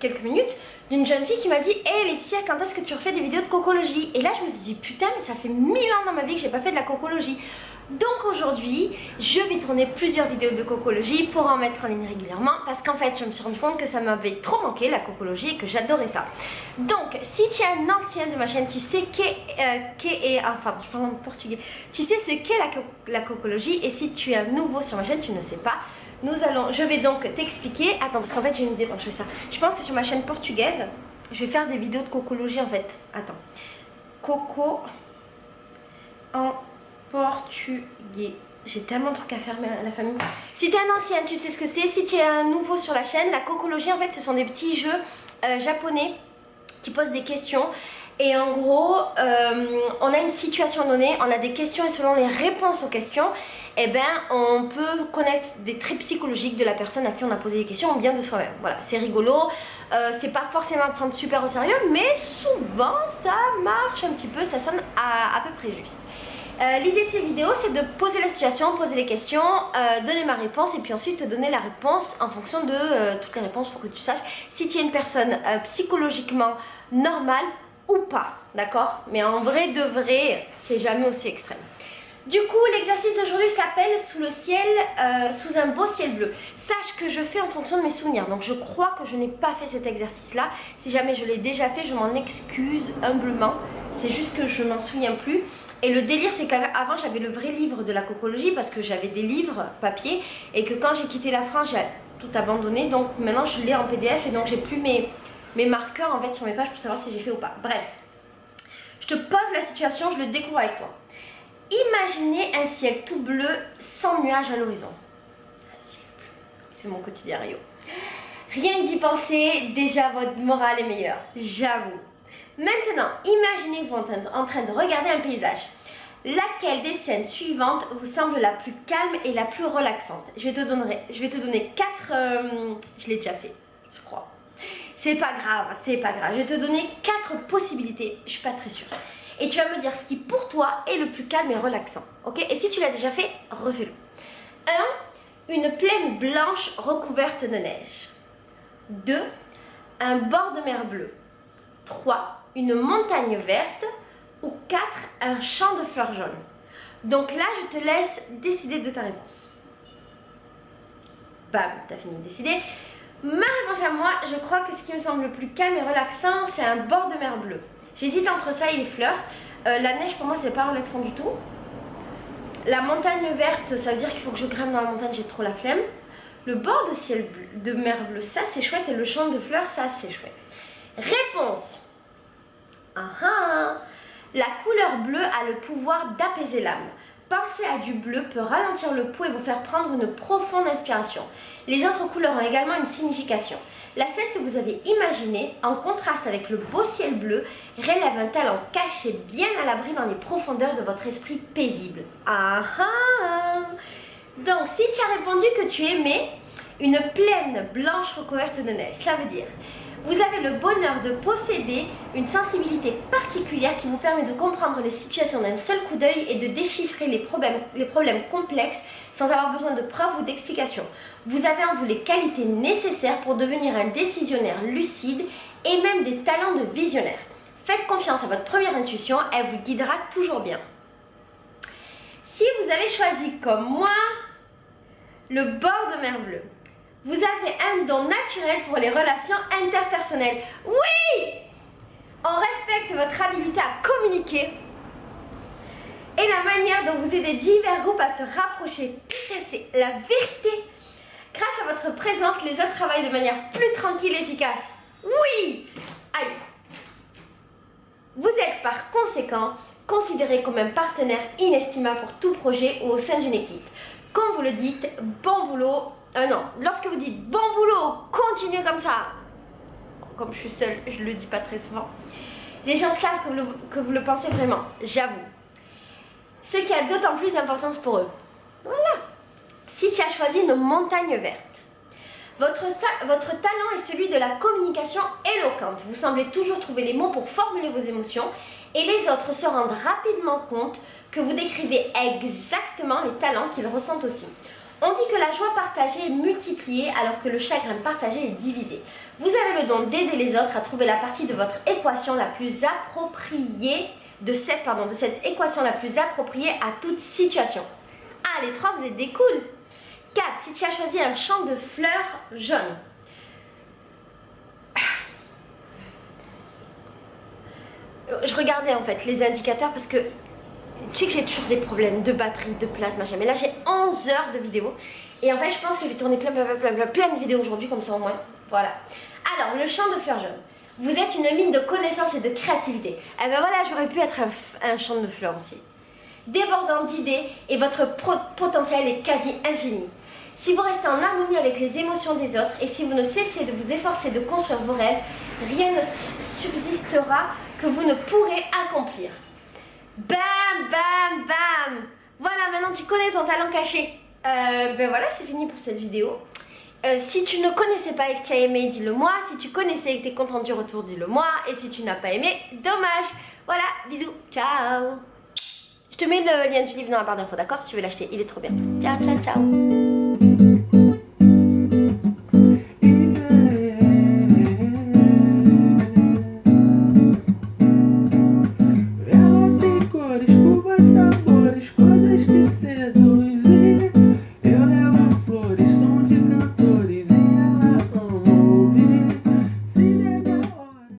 quelques minutes d'une jeune fille qui m'a dit: Hey Laetitia, quand est-ce que tu refais des vidéos de cocologie? Et là je me suis dit putain, mais ça fait 1000 ans dans ma vie que j'ai pas fait de la cocologie. Donc aujourd'hui je vais tourner plusieurs vidéos de cocologie pour en mettre en ligne régulièrement, parce qu'en fait je me suis rendu compte que ça m'avait trop manqué la cocologie et que j'adorais ça. Donc si tu es un ancien de ma chaîne, tu sais je parle en portugais, tu sais ce qu'est la cocologie, et si tu es un nouveau sur ma chaîne, tu ne sais pas. Je vais donc t'expliquer. Attends, parce qu'en fait j'ai une idée quand je fais ça. Je pense que sur ma chaîne portugaise, je vais faire des vidéos de cocologie en fait. Attends. Coco en portugais. J'ai tellement de trucs à faire, la famille. Si tu es un ancien, tu sais ce que c'est. Si tu es un nouveau sur la chaîne, la cocologie en fait, ce sont des petits jeux japonais qui posent des questions. Et en gros, on a une situation donnée, on a des questions, et selon les réponses aux questions, eh ben, on peut connaître des traits psychologiques de la personne à qui on a posé des questions, ou bien de soi-même. Voilà, c'est rigolo, c'est pas forcément à prendre super au sérieux, mais souvent ça marche un petit peu, ça sonne à peu près juste. L'idée de ces vidéos, c'est de poser la situation, poser les questions, donner ma réponse, et puis ensuite te donner la réponse en fonction de toutes les réponses, pour que tu saches si tu es une personne psychologiquement normale ou pas, d'accord? Mais en vrai de vrai, c'est jamais aussi extrême. Du coup, l'exercice d'aujourd'hui s'appelle sous un beau ciel bleu. Sache que je fais en fonction de mes souvenirs, donc je crois que je n'ai pas fait cet exercice-là. Si jamais je l'ai déjà fait, je m'en excuse humblement. C'est juste que je m'en souviens plus. Et le délire, c'est qu'avant j'avais le vrai livre de la cocologie, parce que j'avais des livres papier, et que quand j'ai quitté la France, j'ai tout abandonné. Donc maintenant je l'ai en PDF, et donc j'ai plus mes marqueurs en fait sur mes pages pour savoir si j'ai fait ou pas. Bref, je te pose la situation, je le découvre avec toi. Imaginez un ciel tout bleu sans nuages à l'horizon. Un ciel bleu, c'est mon quotidien Rio. Rien que d'y penser, déjà votre morale est meilleure, j'avoue. Maintenant, imaginez-vous en train de regarder un paysage. Laquelle des scènes suivantes vous semble la plus calme et la plus relaxante? Je vais te donner 4... je l'ai déjà fait, je crois. C'est pas grave, c'est pas grave. Je vais te donner 4 possibilités, je suis pas très sûre. Et tu vas me dire ce qui pour toi est le plus calme et relaxant. Ok? Et si tu l'as déjà fait, refais-le. 1. Une plaine blanche recouverte de neige. 2. Un bord de mer bleu. 3. Une montagne verte. Ou 4. Un champ de fleurs jaunes. Donc là, je te laisse décider de ta réponse. Bam, t'as fini de décider. Ma réponse à moi, je crois que ce qui me semble le plus calme et relaxant, c'est un bord de mer bleu. J'hésite entre ça et les fleurs. La neige pour moi c'est pas relaxant du tout. La montagne verte, ça veut dire qu'il faut que je grimpe dans la montagne, j'ai trop la flemme. Le bord de ciel bleu, de mer bleue, ça c'est chouette, et le champ de fleurs, ça c'est chouette. Réponse. La couleur bleue a le pouvoir d'apaiser l'âme. Penser à du bleu peut ralentir le pouls et vous faire prendre une profonde inspiration. Les autres couleurs ont également une signification. La scène que vous avez imaginée, en contraste avec le beau ciel bleu, relève un talent caché bien à l'abri dans les profondeurs de votre esprit paisible. Donc, si tu as répondu que tu aimais une plaine blanche recouverte de neige, ça veut dire vous avez le bonheur de posséder une sensibilité particulière qui vous permet de comprendre les situations d'un seul coup d'œil et de déchiffrer les problèmes complexes sans avoir besoin de preuves ou d'explications. Vous avez en vous les qualités nécessaires pour devenir un décisionnaire lucide et même des talents de visionnaire. Faites confiance à votre première intuition, elle vous guidera toujours bien. Si vous avez choisi comme moi le bord de mer bleue, vous avez un don naturel pour les relations interpersonnelles. Oui! On respecte votre habilité à communiquer et la manière dont vous aidez divers groupes à se rapprocher. Putain, c'est la vérité! Grâce à votre présence, les autres travaillent de manière plus tranquille et efficace. Oui! Aïe! Vous êtes par conséquent considéré comme un partenaire inestimable pour tout projet ou au sein d'une équipe. Quand vous le dites, bon boulot. Lorsque vous dites bon boulot, continuez comme ça. Comme je suis seule, je le dis pas très souvent. Les gens savent que vous le pensez vraiment, j'avoue. Ce qui a d'autant plus d'importance pour eux. Voilà. Si tu as choisi une montagne verte, votre talent est celui de la communication éloquente. Vous semblez toujours trouver les mots pour formuler vos émotions, et les autres se rendent rapidement compte que vous décrivez exactement les talents qu'ils ressentent aussi. On dit que la joie partagée est multipliée alors que le chagrin partagé est divisé. Vous avez le don d'aider les autres à trouver la partie de votre équation la plus appropriée, de cette équation la plus appropriée à toute situation. Ah, les 3, vous êtes des cools. 4. Si tu as choisi un champ de fleurs jaunes. Je regardais en fait les indicateurs parce que tu sais que j'ai toujours des problèmes de batterie, de place, machin. Mais là j'ai 11 heures de vidéo. Et en fait je pense que je vais tourner plein de vidéos aujourd'hui comme ça au moins. Voilà. Alors le champ de fleurs jaunes. Vous êtes une mine de connaissances et de créativité. Eh ben voilà, j'aurais pu être un champ de fleurs aussi. Débordant d'idées et votre potentiel est quasi infini. Si vous restez en harmonie avec les émotions des autres et si vous ne cessez de vous efforcer de construire vos rêves, rien ne subsistera que vous ne pourrez accomplir. Bam, bam, bam. Voilà, maintenant tu connais ton talent caché. Ben voilà, c'est fini pour cette vidéo. Si tu ne connaissais pas et que tu as aimé, dis-le moi. Si tu connaissais et que tu es content du retour, dis-le moi. Et si tu n'as pas aimé, dommage. Voilà, bisous, ciao. Je te mets le lien du livre dans la barre d'infos, d'accord? Si tu veux l'acheter, il est trop bien. Ciao, ciao, ciao.